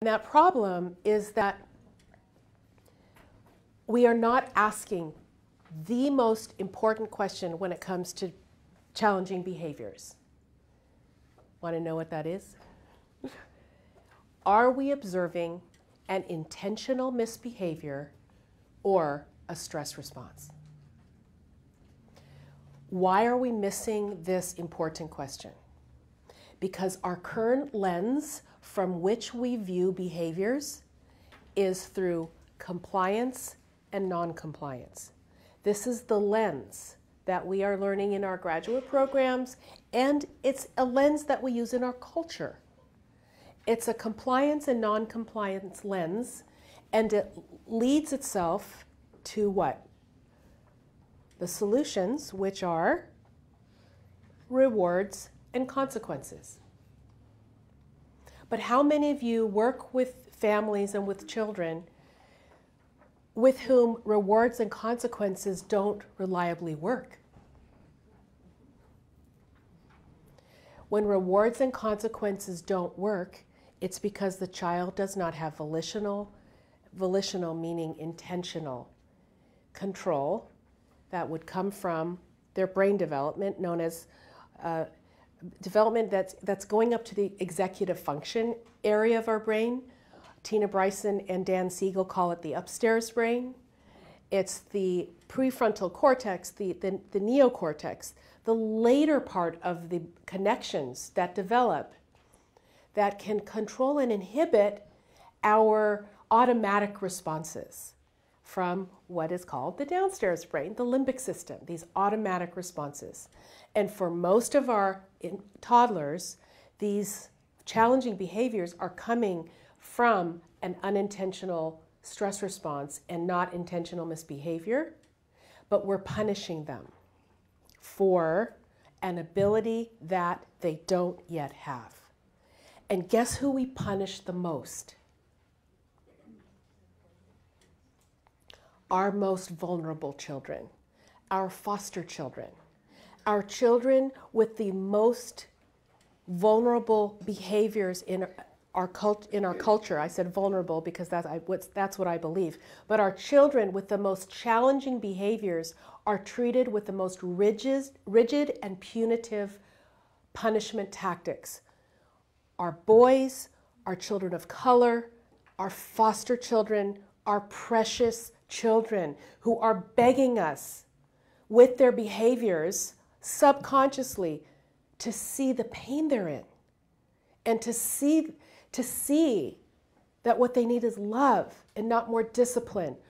And that problem is that we are not asking the most important question when it comes to challenging behaviors. Want to know what that is? Are we observing an intentional misbehavior or a stress response? Why are we missing this important question? Because our current lens from which we view behaviors is through compliance and non-compliance. This is the lens that we are learning in our graduate programs, and it's a lens that we use in our culture. It's a compliance and non-compliance lens, and it leads itself to what? The solutions, which are rewards and consequences. But how many of you work with families and with children with whom rewards and consequences don't reliably work? When rewards and consequences don't work, it's because the child does not have volitional meaning intentional control that would come from their brain development, known as development that's going up to the executive function area of our brain. Tina Bryson and Dan Siegel call it the upstairs brain. It's the prefrontal cortex, the neocortex, the later part of the connections that develop that can control and inhibit our automatic responses from what is called the downstairs brain, the limbic system, these automatic responses. And for most of our toddlers, these challenging behaviors are coming from an unintentional stress response and not intentional misbehavior, but we're punishing them for an ability that they don't yet have. And guess who we punish the most? Our most vulnerable children, our foster children, our children with the most vulnerable behaviors in our culture. I said vulnerable because that's what I believe. But our children with the most challenging behaviors are treated with the most rigid and punitive punishment tactics. Our boys, our children of color, our foster children, our precious children who are begging us with their behaviors subconsciously to see the pain they're in and to see that what they need is love and not more discipline